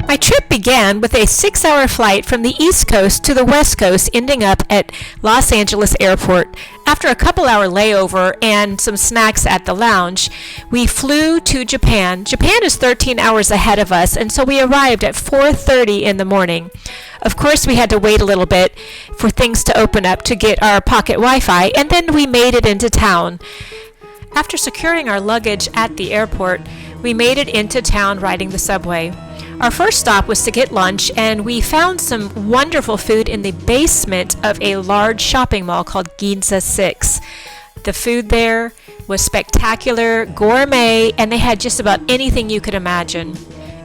My trip began with a 6-hour flight from the East Coast to the West Coast, ending up at Los Angeles Airport. After a couple-hour layover and some snacks at the lounge, we flew to Japan. Japan is 13 hours ahead of us, and so we arrived at 4:30 in the morning. Of course, we had to wait a little bit for things to open up to get our pocket Wi-Fi, and then we made it into town. After securing our luggage at the airport, we made it into town riding the subway. Our first stop was to get lunch, and we found some wonderful food in the basement of a large shopping mall called Ginza 6. The food there was spectacular, gourmet, and they had just about anything you could imagine.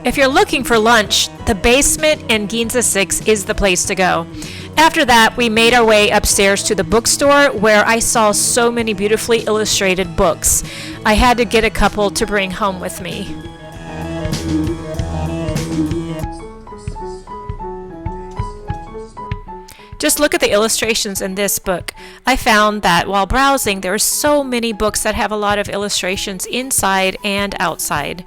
If you're looking for lunch, the basement in Ginza 6 is the place to go. After that, we made our way upstairs to the bookstore, where I saw so many beautifully illustrated books. I had to get a couple to bring home with me. Just look at the illustrations in this book. I found that while browsing, there are so many books that have a lot of illustrations inside and outside.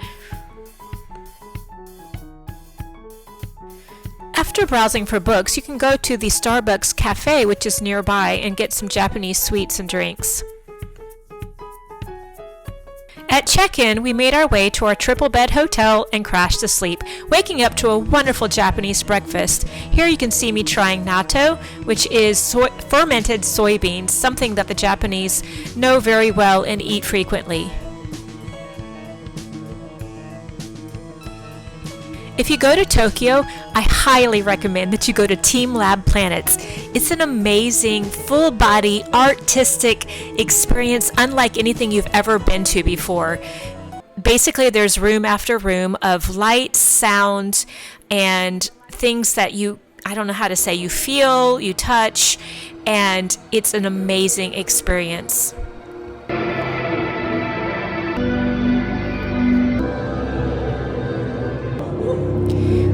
After browsing for books, you can go to the Starbucks cafe, which is nearby, and get some Japanese sweets and drinks. At check-in, we made our way to our triple-bed hotel and crashed to sleep, waking up to a wonderful Japanese breakfast. Here you can see me trying natto, which is fermented soybeans, something that the Japanese know very well and eat frequently. If you go to Tokyo, I highly recommend that you go to Team Lab Planets. It's an amazing, full-body, artistic experience unlike anything you've ever been to before. Basically, there's room after room of light, sound, and things that you feel, you touch, and it's an amazing experience.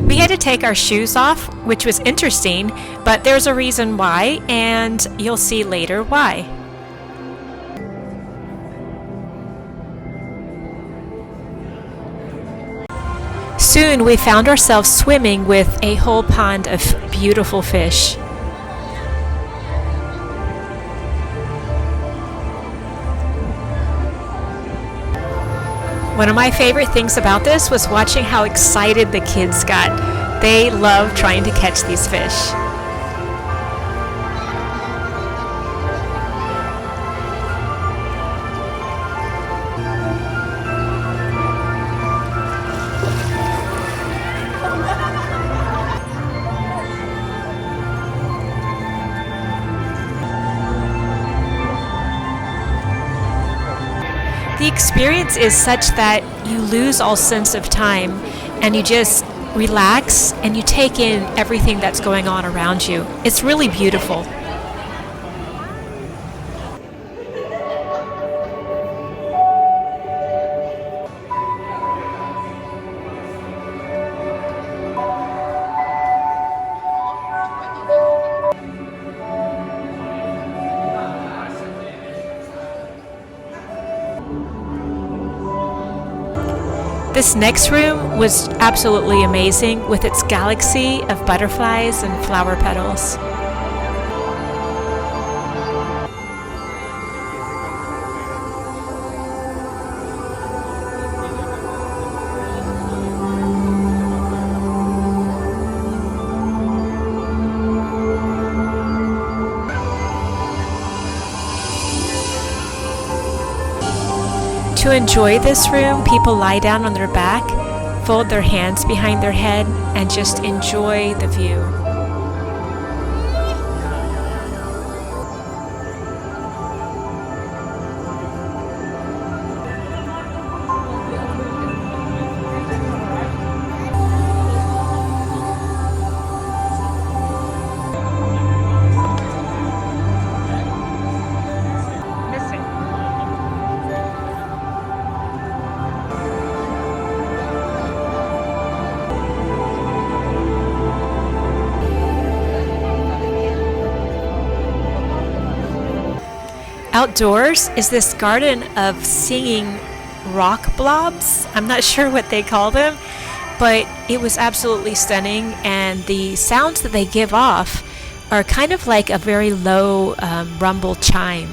We had to take our shoes off, which was interesting, but there's a reason why, and you'll see later why. Soon we found ourselves swimming with a whole pond of beautiful fish. One of my favorite things about this was watching how excited the kids got. They love trying to catch these fish. The experience is such that you lose all sense of time and you just relax and you take in everything that's going on around you. It's really beautiful. This next room was absolutely amazing with its galaxy of butterflies and flower petals. To enjoy this room, people lie down on their back, fold their hands behind their head, and just enjoy the view. Outdoors is this garden of singing rock blobs. I'm not sure what they call them, but it was absolutely stunning, and the sounds that they give off are kind of like a very low rumble chime.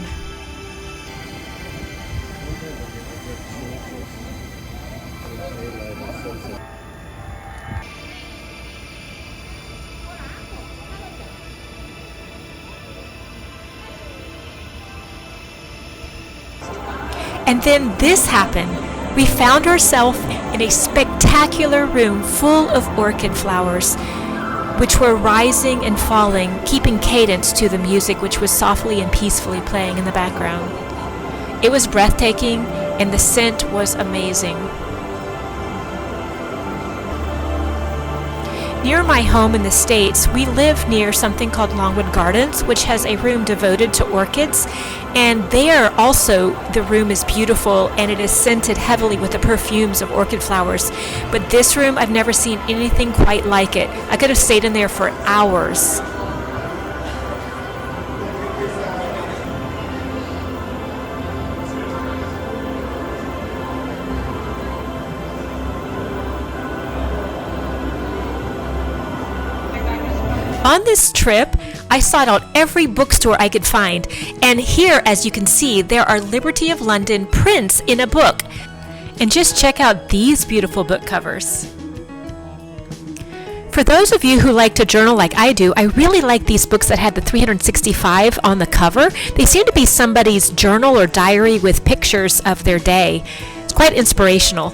And then this happened. We found ourselves in a spectacular room full of orchid flowers, which were rising and falling, keeping cadence to the music which was softly and peacefully playing in the background. It was breathtaking, and the scent was amazing. Near my home in the States, we live near something called Longwood Gardens, which has a room devoted to orchids. And there also, the room is beautiful, and it is scented heavily with the perfumes of orchid flowers. But this room, I've never seen anything quite like it. I could have stayed in there for hours. On this trip, I sought out every bookstore I could find, and here, as you can see, there are Liberty of London prints in a book. And just check out these beautiful book covers. For those of you who like to journal like I do, I really like these books that had the 365 on the cover. They seem to be somebody's journal or diary with pictures of their day. It's quite inspirational.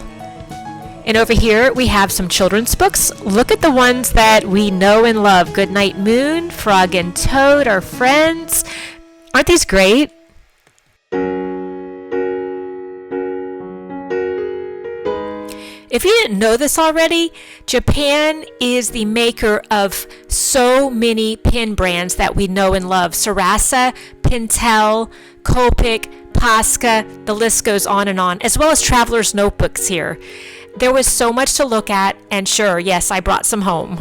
And over here we have some children's books. Look at the ones that we know and love. Goodnight Moon, Frog and Toad are friends. Aren't these great? If you didn't know this already, Japan is the maker of so many pen brands that we know and love. Sarasa, Pentel, Copic, Posca, the list goes on, as well as traveler's notebooks here. There was so much to look at, and sure, yes, I brought some home.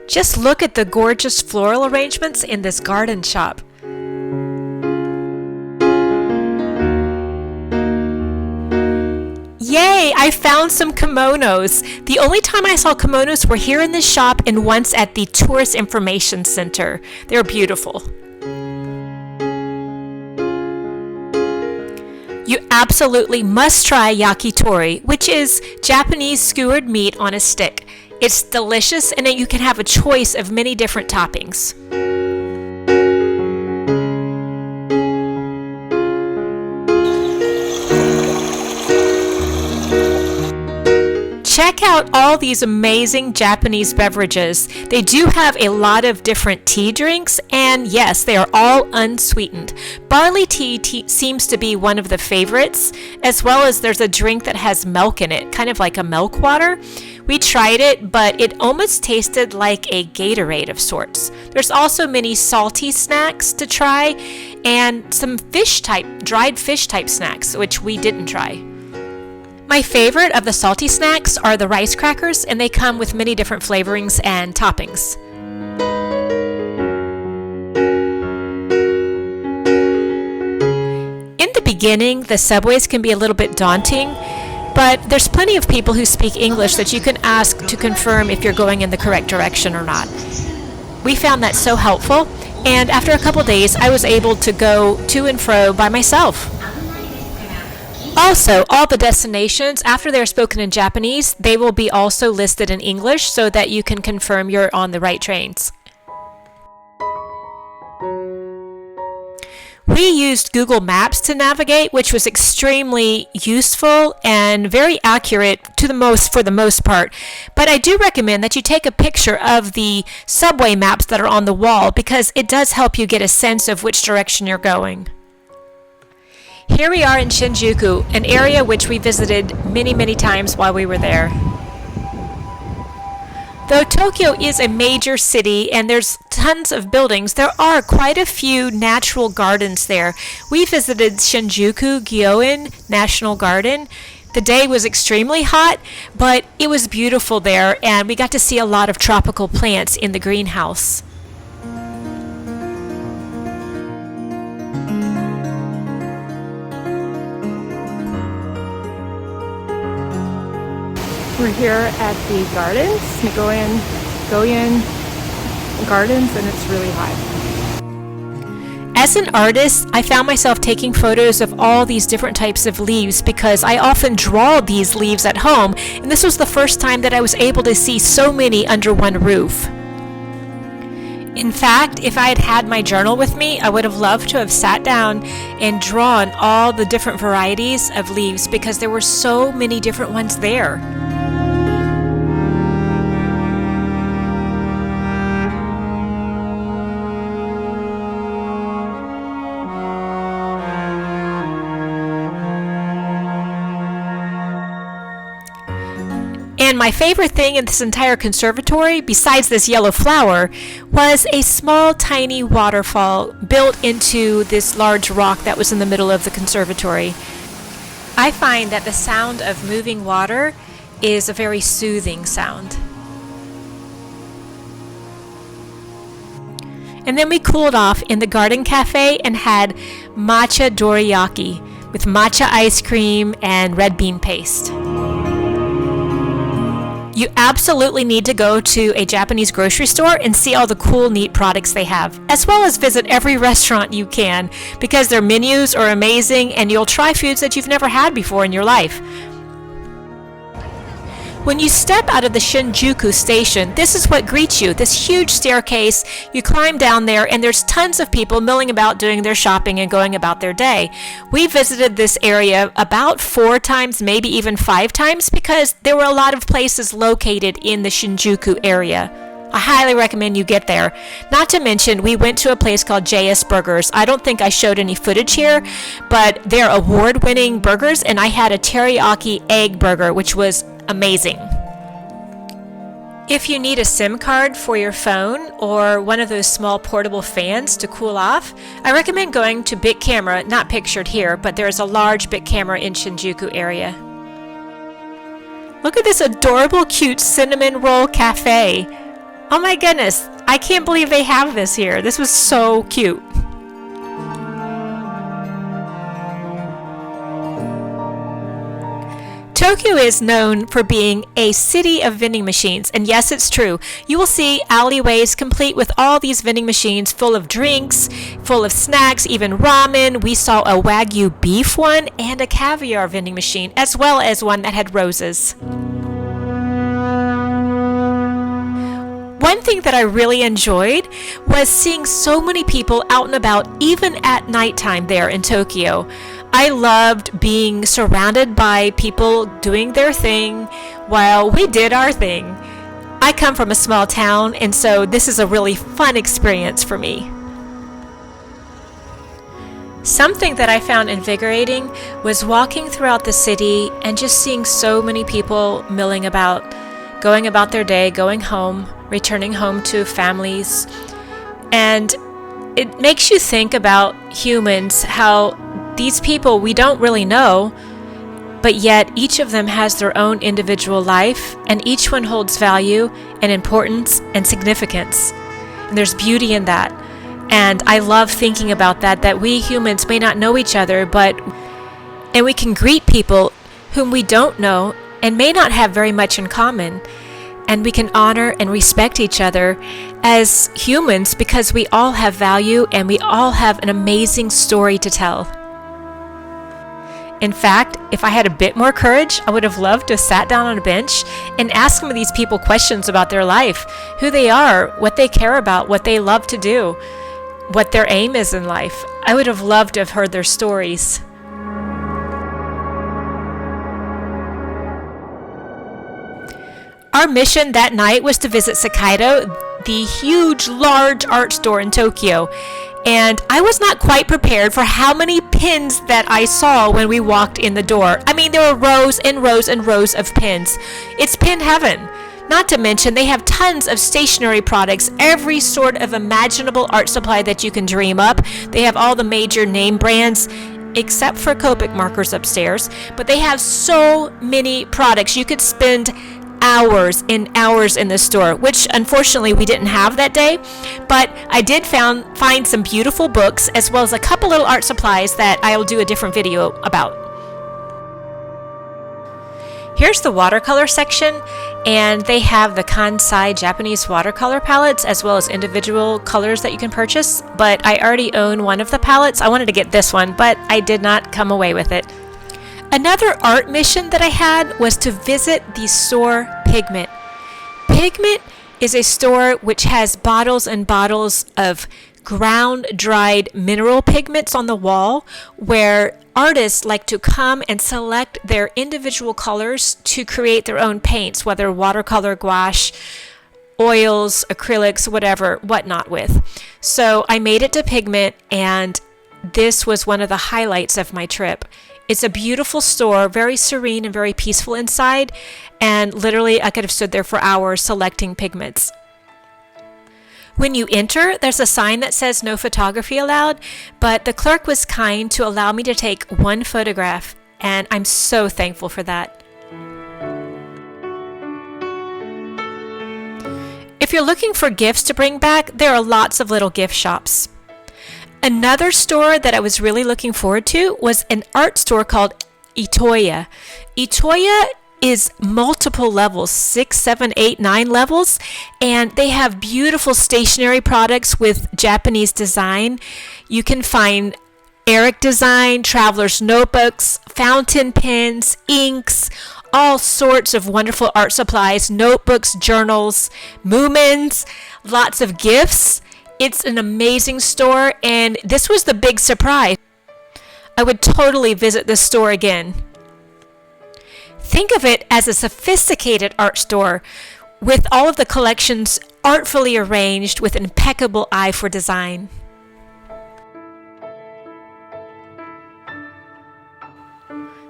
Just look at the gorgeous floral arrangements in this garden shop. Yay, I found some kimonos. The only time I saw kimonos were here in this shop and once at the Tourist Information Center. They're beautiful. You absolutely must try yakitori, which is Japanese skewered meat on a stick. It's delicious, and you can have a choice of many different toppings. Check out all these amazing Japanese beverages. They do have a lot of different tea drinks, and yes, they are all unsweetened. Barley tea seems to be one of the favorites, as well as there's a drink that has milk in it, kind of like a milk water. We tried it, but it almost tasted like a Gatorade of sorts. There's also many salty snacks to try, and some dried fish type snacks, which we didn't try. My favorite of the salty snacks are the rice crackers, and they come with many different flavorings and toppings. In the beginning, the subways can be a little bit daunting, but there's plenty of people who speak English that you can ask to confirm if you're going in the correct direction or not. We found that so helpful, and after a couple days, I was able to go to and fro by myself. Also, all the destinations, after they're spoken in Japanese, they will be also listed in English so that you can confirm you're on the right trains. We used Google Maps to navigate, which was extremely useful and very accurate for the most part. But I do recommend that you take a picture of the subway maps that are on the wall, because it does help you get a sense of which direction you're going. Here we are in Shinjuku, an area which we visited many, many times while we were there. Though Tokyo is a major city and there's tons of buildings, there are quite a few natural gardens there. We visited Shinjuku Gyoen National Garden. The day was extremely hot, but it was beautiful there, and we got to see a lot of tropical plants in the greenhouse. We're here at the gardens, Gyoen Gardens, and it's really hot. As an artist, I found myself taking photos of all these different types of leaves because I often draw these leaves at home, and this was the first time that I was able to see so many under one roof. In fact, if I had had my journal with me, I would have loved to have sat down and drawn all the different varieties of leaves because there were so many different ones there. And my favorite thing in this entire conservatory, besides this yellow flower, was a small tiny waterfall built into this large rock that was in the middle of the conservatory. I find that the sound of moving water is a very soothing sound. And then we cooled off in the garden cafe and had matcha dorayaki with matcha ice cream and red bean paste. You absolutely need to go to a Japanese grocery store and see all the cool, neat products they have, as well as visit every restaurant you can, because their menus are amazing and you'll try foods that you've never had before in your life. When you step out of the Shinjuku station, this is what greets you, this huge staircase. You climb down there and there's tons of people milling about doing their shopping and going about their day. We visited this area about 4 times, maybe even 5 times, because there were a lot of places located in the Shinjuku area. I highly recommend you get there. Not to mention, we went to a place called JS Burgers. I don't think I showed any footage here, but they're award-winning burgers, and I had a teriyaki egg burger, which was amazing. If you need a SIM card for your phone or one of those small portable fans to cool off, I recommend going to Big Camera, not pictured here, but there is a large Big Camera in Shinjuku area. Look at this adorable, cute cinnamon roll cafe. Oh my goodness, I can't believe they have this here. This was so cute. Tokyo is known for being a city of vending machines, and yes, it's true. You will see alleyways complete with all these vending machines full of drinks, full of snacks, even ramen. We saw a Wagyu beef one and a caviar vending machine, as well as one that had roses. One thing that I really enjoyed was seeing so many people out and about, even at nighttime there in Tokyo. I loved being surrounded by people doing their thing while we did our thing. I come from a small town, and so this is a really fun experience for me. Something that I found invigorating was walking throughout the city and just seeing so many people milling about, going about their day, going home, returning home to families. And it makes you think about humans, how these people we don't really know, but yet each of them has their own individual life, and each one holds value and importance and significance. And there's beauty in that. And I love thinking about that we humans may not know each other, and we can greet people whom we don't know and may not have very much in common. And we can honor and respect each other as humans because we all have value and we all have an amazing story to tell. In fact, if I had a bit more courage, I would have loved to have sat down on a bench and asked some of these people questions about their life, who they are, what they care about, what they love to do, what their aim is in life. I would have loved to have heard their stories. Our mission that night was to visit Sekaido, the huge, large art store in Tokyo. And I was not quite prepared for how many pins that I saw when we walked in the door. I mean, there were rows and rows and rows of pins. It's pin heaven. Not to mention, they have tons of stationery products, every sort of imaginable art supply that you can dream up. They have all the major name brands, except for Copic markers upstairs. But they have so many products. You could spend hours and hours in the store, which unfortunately we didn't have that day, but I did find some beautiful books as well as a couple little art supplies that I'll do a different video about. Here's the watercolor section, and they have the Kansai Japanese watercolor palettes as well as individual colors that you can purchase, but I already own one of the palettes. I wanted to get this one, but I did not come away with it. Another art mission that I had was to visit the store Pigment. Pigment is a store which has bottles and bottles of ground-dried mineral pigments on the wall where artists like to come and select their individual colors to create their own paints, whether watercolor, gouache, oils, acrylics, whatnot with. So I made it to Pigment, and this was one of the highlights of my trip. It's a beautiful store, very serene and very peaceful inside, and literally I could have stood there for hours selecting pigments. When you enter, there's a sign that says no photography allowed, but the clerk was kind to allow me to take one photograph, and I'm so thankful for that. If you're looking for gifts to bring back, there are lots of little gift shops. Another store that I was really looking forward to was an art store called Itoya. Itoya is multiple levels, 6, 7, 8, 9 levels, and they have beautiful stationery products with Japanese design. You can find Eric design, traveler's notebooks, fountain pens, inks, all sorts of wonderful art supplies, notebooks, journals, Moomins, lots of gifts. It's an amazing store, and this was the big surprise. I would totally visit this store again. Think of it as a sophisticated art store with all of the collections artfully arranged with impeccable eye for design.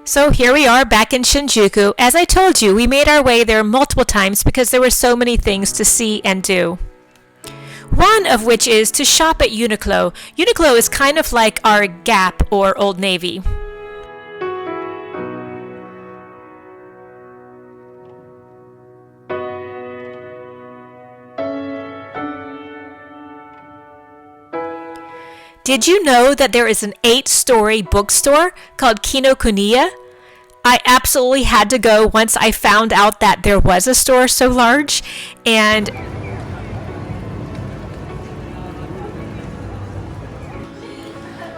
So here we are back in Shinjuku. As I told you, we made our way there multiple times because there were so many things to see and do. One of which is to shop at Uniqlo. Uniqlo is kind of like our Gap or Old Navy. Did you know that there is an 8-story bookstore called Kinokuniya? I absolutely had to go once I found out that there was a store so large, and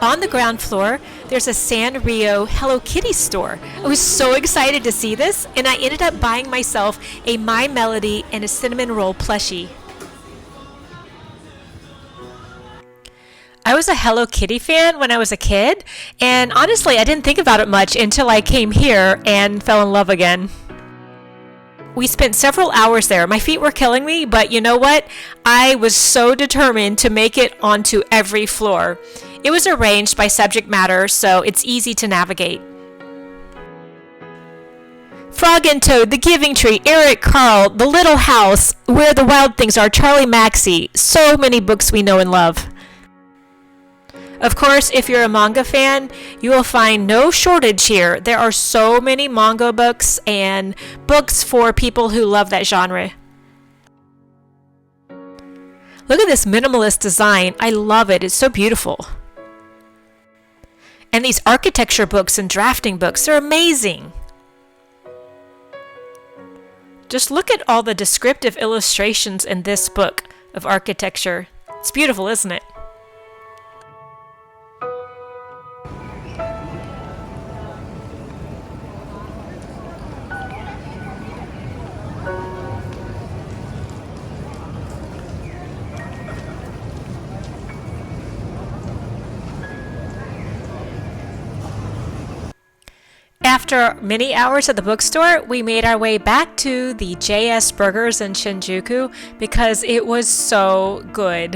on the ground floor, there's a Sanrio Hello Kitty store. I was so excited to see this, and I ended up buying myself a My Melody and a cinnamon roll plushie. I was a Hello Kitty fan when I was a kid, and honestly, I didn't think about it much until I came here and fell in love again. We spent several hours there. My feet were killing me, but you know what? I was so determined to make it onto every floor. It was arranged by subject matter, so it's easy to navigate. Frog and Toad, The Giving Tree, Eric Carle, The Little House, Where the Wild Things Are, Charlie Maxey. So many books we know and love. Of course, if you're a manga fan, you will find no shortage here. There are so many manga books and books for people who love that genre. Look at this minimalist design. I love it. It's so beautiful. And these architecture books and drafting books are amazing. Just look at all the descriptive illustrations in this book of architecture. It's beautiful, isn't it? After many hours at the bookstore, we made our way back to the JS Burgers in Shinjuku because it was so good.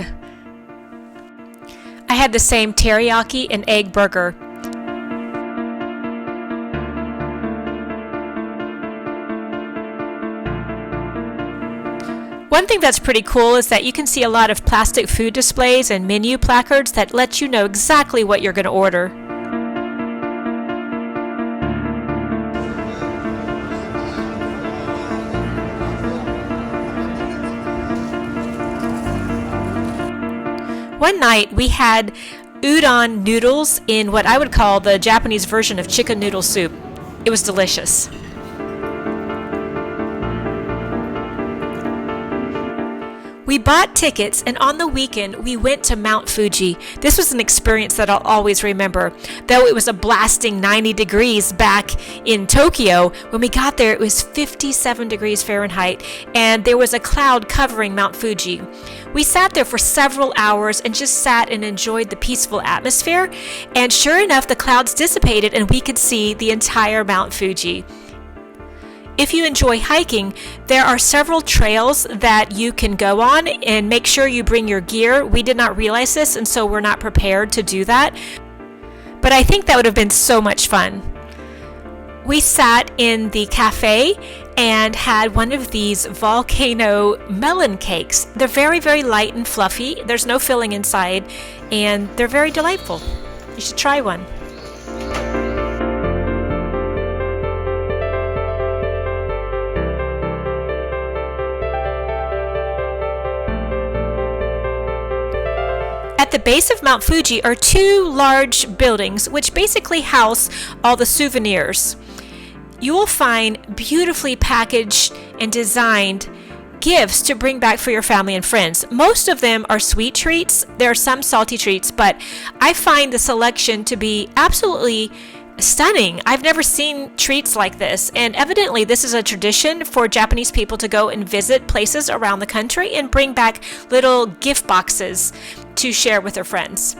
I had the same teriyaki and egg burger. One thing that's pretty cool is that you can see a lot of plastic food displays and menu placards that let you know exactly what you're going to order. One night we had udon noodles in what I would call the Japanese version of chicken noodle soup. It was delicious. We bought tickets, and on the weekend, we went to Mount Fuji. This was an experience that I'll always remember. Though it was a blasting 90 degrees back in Tokyo, when we got there, it was 57 degrees Fahrenheit, and there was a cloud covering Mount Fuji. We sat there for several hours and just sat and enjoyed the peaceful atmosphere, and sure enough, the clouds dissipated and we could see the entire Mount Fuji. If you enjoy hiking, there are several trails that you can go on, and make sure you bring your gear. We did not realize this, and so we're not prepared to do that. But I think that would have been so much fun. We sat in the cafe and had one of these volcano melon cakes. They're very, very light and fluffy. There's no filling inside, and they're very delightful. You should try one. At the base of Mount Fuji are two large buildings which basically house all the souvenirs. You will find beautifully packaged and designed gifts to bring back for your family and friends. Most of them are sweet treats. There are some salty treats, but I find the selection to be absolutely stunning. I've never seen treats like this, and evidently this is a tradition for Japanese people to go and visit places around the country and bring back little gift boxes to share with their friends.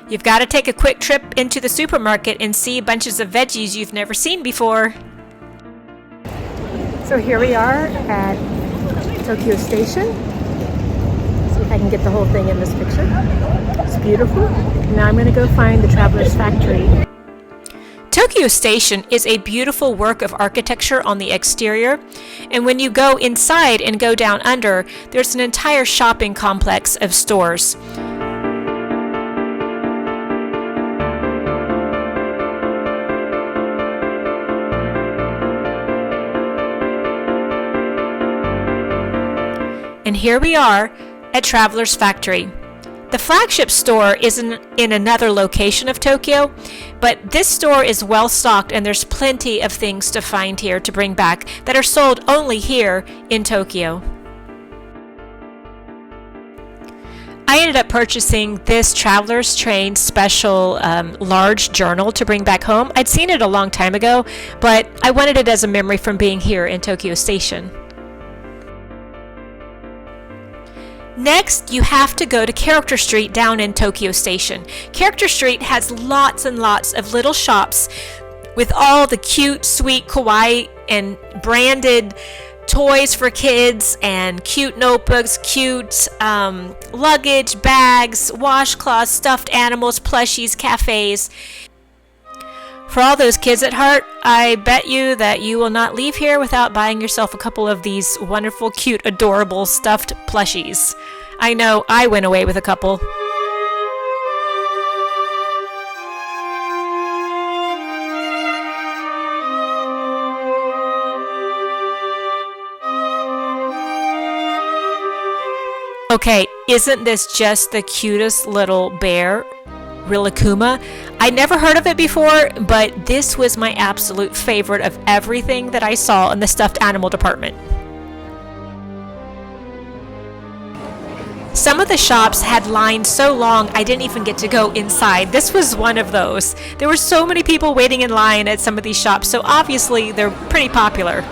You've got to take a quick trip into the supermarket and see bunches of veggies you've never seen before. So here we are at Tokyo Station. See if I can get the whole thing in this picture. It's beautiful. Now I'm going to go find the Traveler's Factory. Tokyo Station is a beautiful work of architecture on the exterior, and when you go inside and go down under, there's an entire shopping complex of stores. And here we are at Traveler's Factory. The flagship store is in another location of Tokyo, but this store is well stocked and there's plenty of things to find here to bring back that are sold only here in Tokyo. I ended up purchasing this Traveler's Train special large journal to bring back home. I'd seen it a long time ago, but I wanted it as a memory from being here in Tokyo Station. Next, you have to go to Character Street down in Tokyo Station. Character Street has lots and lots of little shops with all the cute, sweet, kawaii, and branded toys for kids and cute notebooks, cute luggage, bags, washcloths, stuffed animals, plushies, cafes. For all those kids at heart, I bet you that you will not leave here without buying yourself a couple of these wonderful, cute, adorable stuffed plushies. I know I went away with a couple. Okay, isn't this just the cutest little bear? Rilakkumma. I never heard of it before, but this was my absolute favorite of everything that I saw in the stuffed animal department. Some of the shops had lines so long I didn't even get to go inside. This was one of those. There were so many people waiting in line at some of these shops, so obviously they're pretty popular.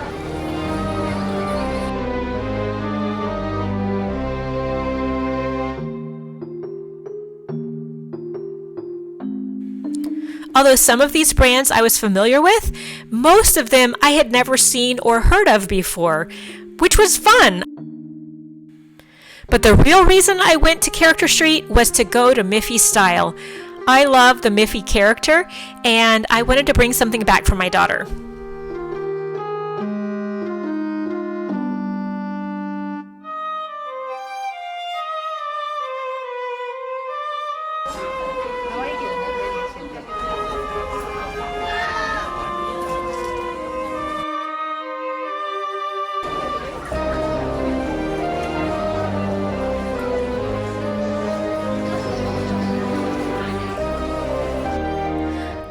Although some of these brands I was familiar with, most of them I had never seen or heard of before, which was fun. But the real reason I went to Character Street was to go to Miffy Style. I love the Miffy character, and I wanted to bring something back for my daughter.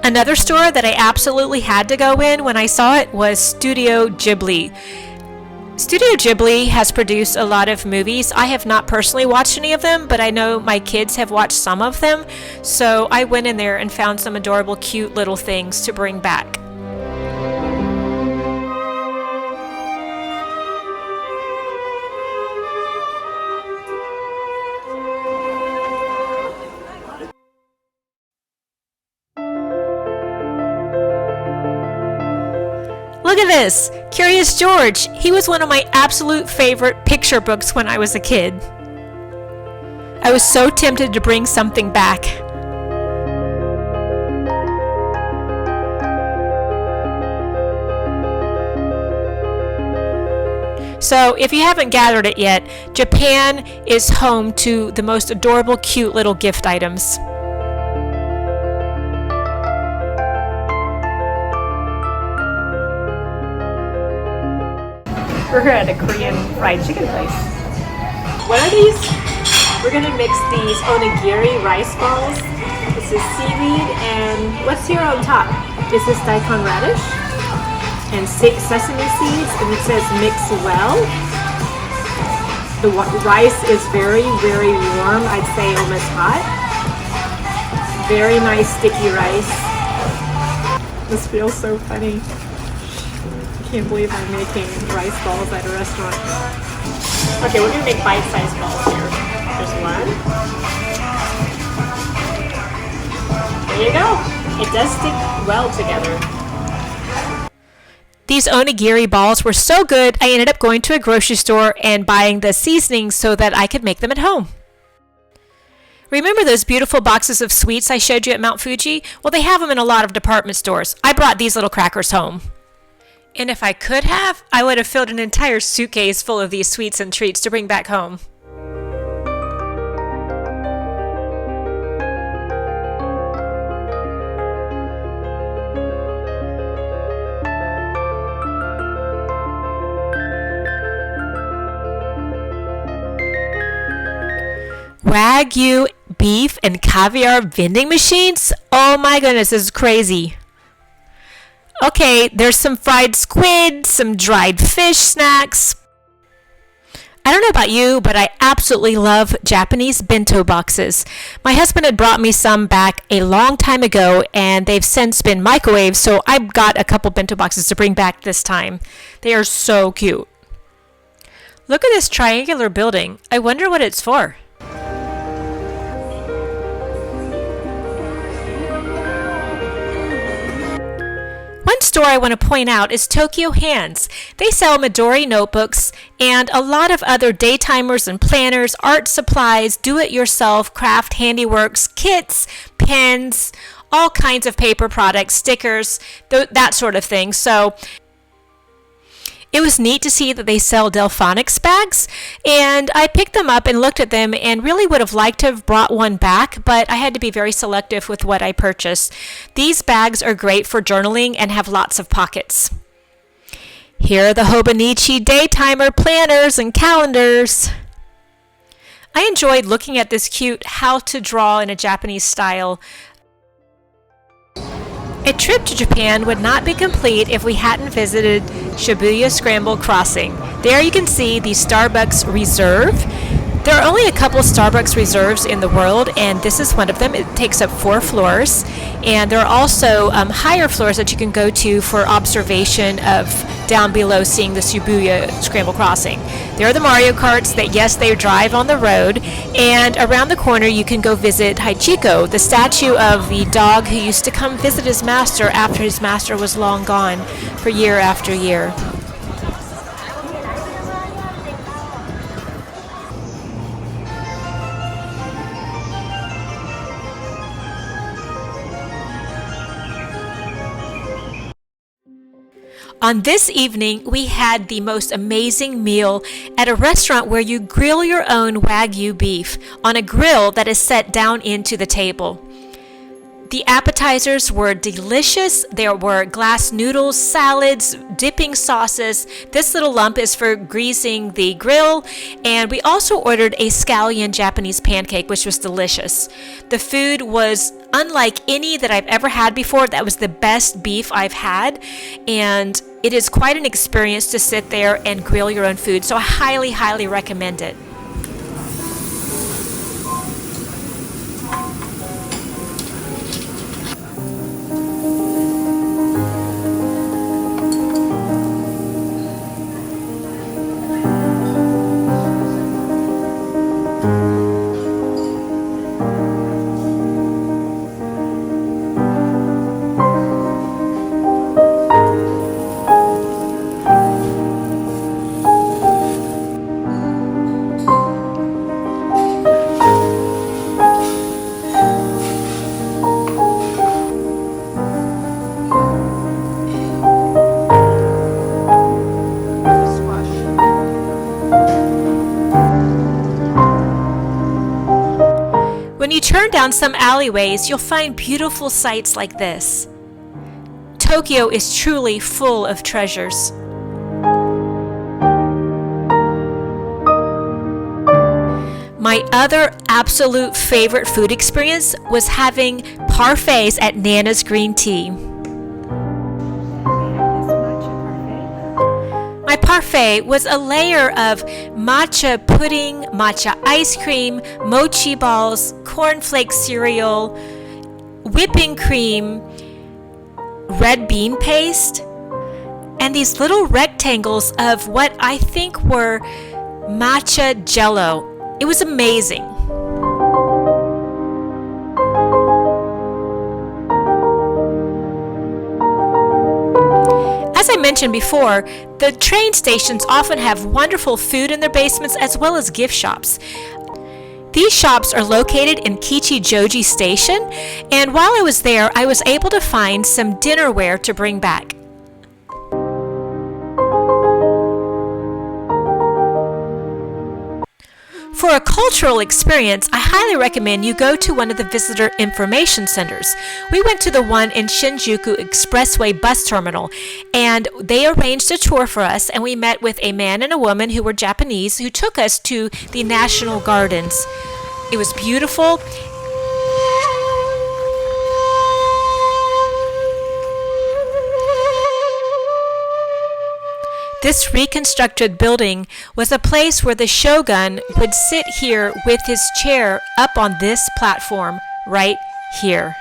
Another store that I absolutely had to go in when I saw it was Studio Ghibli. Studio Ghibli has produced a lot of movies. I have not personally watched any of them, but I know my kids have watched some of them. So I went in there and found some adorable, cute little things to bring back. Look at this! Curious George! He was one of my absolute favorite picture books when I was a kid. I was so tempted to bring something back. So, if you haven't gathered it yet, Japan is home to the most adorable, cute little gift items. We're at a Korean fried chicken place. What are these? We're gonna mix these onigiri rice balls. This is seaweed and what's here on top? Is this daikon radish and sesame seeds, and it says mix well. The rice is very, very warm. I'd say almost hot. Very nice sticky rice. This feels so funny. I can't believe I'm making rice balls at a restaurant. Okay, we're gonna make bite-sized balls here. There's one. There you go. It does stick well together. These onigiri balls were so good, I ended up going to a grocery store and buying the seasonings so that I could make them at home. Remember those beautiful boxes of sweets I showed you at Mount Fuji? Well, they have them in a lot of department stores. I brought these little crackers home. And if I could have, I would have filled an entire suitcase full of these sweets and treats to bring back home. Wagyu beef and caviar vending machines? Oh my goodness, this is crazy. Okay, there's some fried squid, some dried fish snacks. I don't know about you, but I absolutely love Japanese bento boxes. My husband had brought me some back a long time ago, and they've since been microwaved, so I've got a couple bento boxes to bring back this time. They are so cute. Look at this triangular building. I wonder what it's for. One store I want to point out is Tokyo Hands. They sell Midori notebooks and a lot of other daytimers and planners, art supplies, do-it-yourself, craft handiworks, kits, pens, all kinds of paper products, stickers, that sort of thing. So it was neat to see that they sell Delphonics bags, and I picked them up and looked at them and really would have liked to have brought one back, but I had to be very selective with what I purchased. These bags are great for journaling and have lots of pockets. Here are the Hobonichi Daytimer planners and calendars. I enjoyed looking at this cute how to draw in a Japanese style. A trip to Japan would not be complete if we hadn't visited Shibuya Scramble Crossing. There you can see the Starbucks Reserve. There are only a couple Starbucks Reserves in the world, and this is one of them. It takes up 4 floors, and there are also higher floors that you can go to for observation of down below seeing the Shibuya Scramble Crossing. There are the Mario Karts that, yes, they drive on the road, and around the corner you can go visit Hachiko, the statue of the dog who used to come visit his master after his master was long gone for year after year. On this evening, we had the most amazing meal at a restaurant where you grill your own Wagyu beef on a grill that is set down into the table. The appetizers were delicious. There were glass noodles, salads, dipping sauces. This little lump is for greasing the grill. And we also ordered a scallion Japanese pancake, which was delicious. The food was unlike any that I've ever had before. That was the best beef I've had, and it is quite an experience to sit there and grill your own food, so I highly, highly recommend it. When you turn down some alleyways, you'll find beautiful sights like this. Tokyo is truly full of treasures. My other absolute favorite food experience was having parfaits at Nana's Green Tea. My parfait was a layer of matcha pudding, matcha ice cream, mochi balls, cornflake cereal, whipping cream, red bean paste, and these little rectangles of what I think were matcha jello. It was amazing. As I mentioned before, the train stations often have wonderful food in their basements as well as gift shops. These shops are located in Kichijoji Station, and while I was there, I was able to find some dinnerware to bring back. For a cultural experience, I highly recommend you go to one of the visitor information centers. We went to the one in Shinjuku Expressway bus terminal, and they arranged a tour for us, and we met with a man and a woman who were Japanese who took us to the National Gardens. It was beautiful. This reconstructed building was a place where the shogun would sit here with his chair up on this platform right here.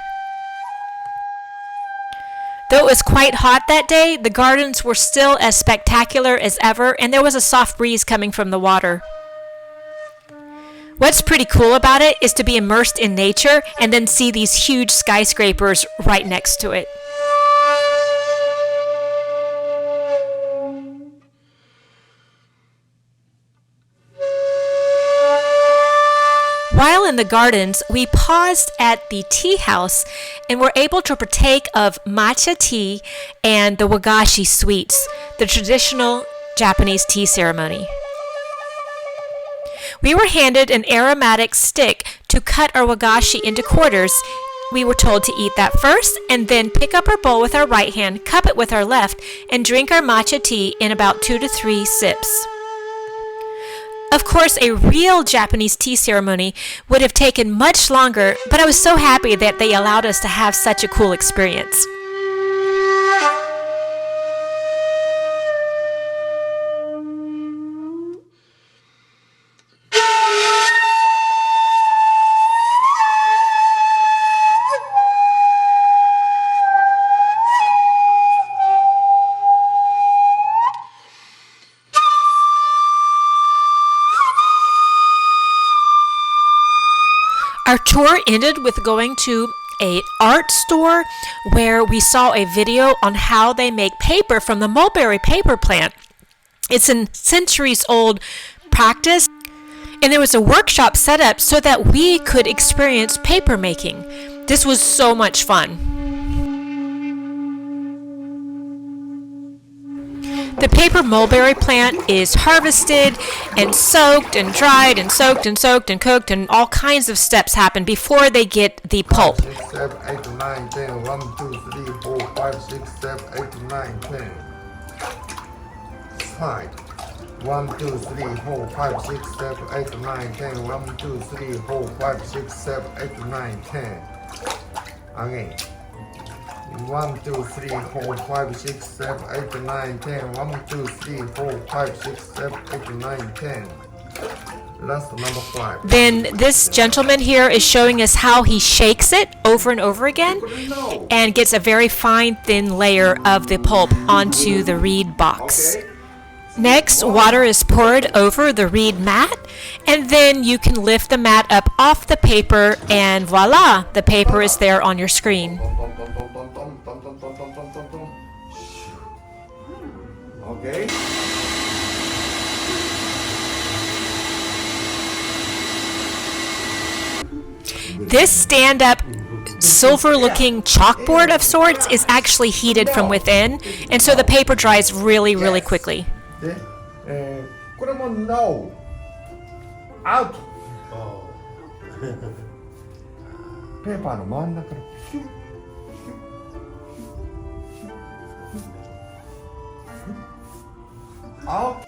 Though it was quite hot that day, the gardens were still as spectacular as ever, and there was a soft breeze coming from the water. What's pretty cool about it is to be immersed in nature and then see these huge skyscrapers right next to it. While in the gardens, we paused at the tea house and were able to partake of matcha tea and the wagashi sweets, the traditional Japanese tea ceremony. We were handed an aromatic stick to cut our wagashi into quarters. We were told to eat that first and then pick up our bowl with our right hand, cup it with our left, and drink our matcha tea in about 2 to 3 sips. Of course, a real Japanese tea ceremony would have taken much longer, but I was so happy that they allowed us to have such a cool experience. Our tour ended with going to an art store where we saw a video on how they make paper from the mulberry paper plant. It's a centuries-old practice, and there was a workshop set up so that we could experience paper making. This was so much fun. The paper mulberry plant is harvested and soaked and dried and soaked and soaked and cooked, and all kinds of steps happen before they get the pulp. 6, 7, 8, 9, 10. 1, 2, 3, 4, 5, 6, 7, 8, 9, 10. Side. 1, 2, 3, 4, 5, 6, 7, 8, 9, 10. 1, 2, 3, 4, 5, 6, 7, 8, 9, 10. Again. 1, 2, 3, 4, 5, 6, 7, 8, 9, 10. 1, 2, 3, 4, 5, 6, 7, 8, 9, 10. Last number 5. Then this gentleman here is showing us how he shakes it over and over again and gets a very fine thin layer of the pulp onto the reed box. Okay. Next, water is poured over the reed mat, and then you can lift the mat up off the paper, and voila, the paper is there on your screen. Okay. This stand-up silver-looking chalkboard of sorts is actually heated from within, and so the paper dries really, really quickly. で、これも No! Out! ペーパーの真ん中からヒュッヒュッOut!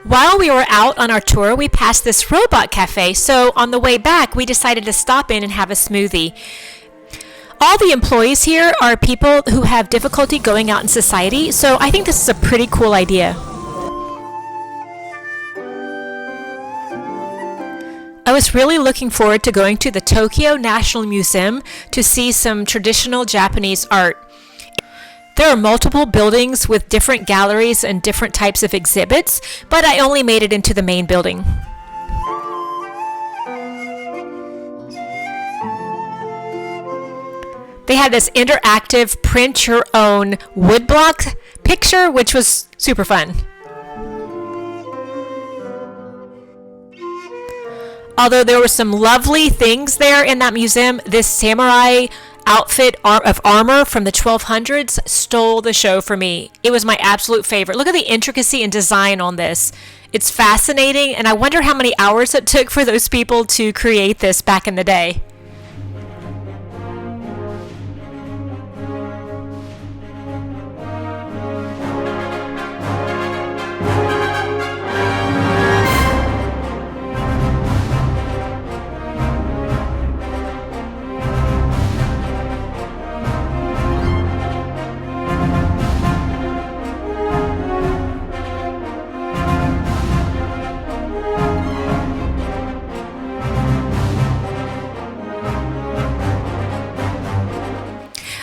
While we were out on our tour, we passed this robot cafe, so on the way back, we decided to stop in and have a smoothie. All the employees here are people who have difficulty going out in society, so I think this is a pretty cool idea. I was really looking forward to going to the Tokyo National Museum to see some traditional Japanese art. There are multiple buildings with different galleries and different types of exhibits, but I only made it into the main building. They had this interactive print your own woodblock picture, which was super fun. Although there were some lovely things there in that museum, this samurai outfit of armor from the 1200s stole the show for me. It was my absolute favorite. Look at the intricacy and design on this. It's fascinating, and I wonder how many hours it took for those people to create this back in the day.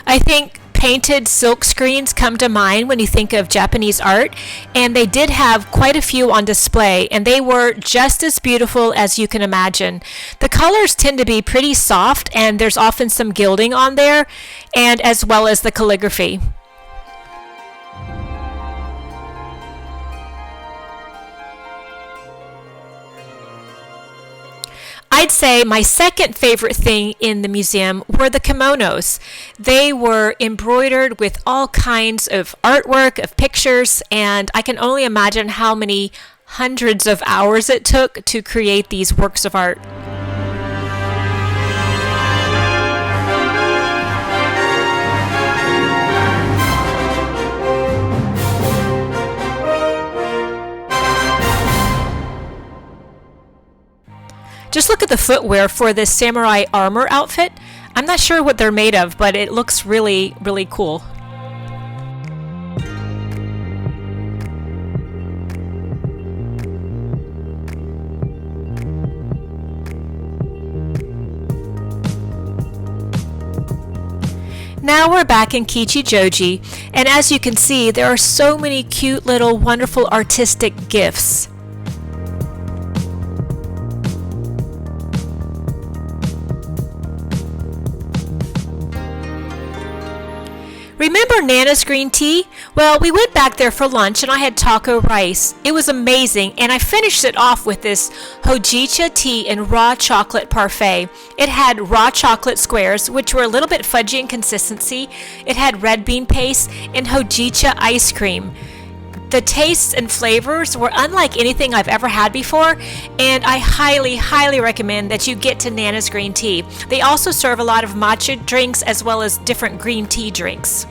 I think painted silk screens come to mind when you think of Japanese art, and they did have quite a few on display, and they were just as beautiful as you can imagine. The colors tend to be pretty soft, and there's often some gilding on there, and as well as the calligraphy. I'd say my second favorite thing in the museum were the kimonos. They were embroidered with all kinds of artwork, of pictures, and I can only imagine how many hundreds of hours it took to create these works of art. Just look at the footwear for this samurai armor outfit. I'm not sure what they're made of, but it looks really, really cool. Now we're back in Kichijoji, and as you can see, there are so many cute little wonderful artistic gifts. Remember Nana's green tea? Well, we went back there for lunch and I had taco rice. It was amazing, and I finished it off with this hojicha tea and raw chocolate parfait. It had raw chocolate squares, which were a little bit fudgy in consistency. It had red bean paste and hojicha ice cream. The tastes and flavors were unlike anything I've ever had before, and I highly, highly recommend that you get to Nana's Green Tea. They also serve a lot of matcha drinks as well as different green tea drinks.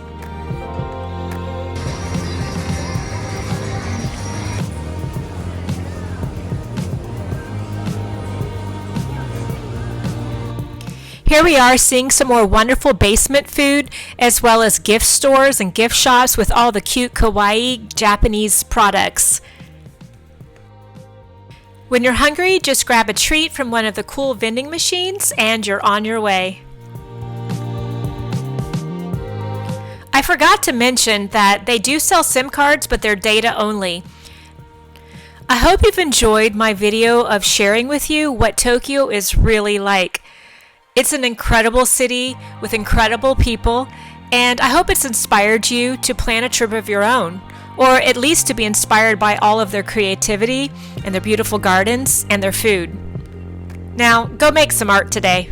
Here we are seeing some more wonderful basement food, as well as gift stores and gift shops with all the cute kawaii Japanese products. When you're hungry, just grab a treat from one of the cool vending machines and you're on your way. I forgot to mention that they do sell SIM cards, but they're data only. I hope you've enjoyed my video of sharing with you what Tokyo is really like. It's an incredible city with incredible people, and I hope it's inspired you to plan a trip of your own, or at least to be inspired by all of their creativity and their beautiful gardens and their food. Now, go make some art today.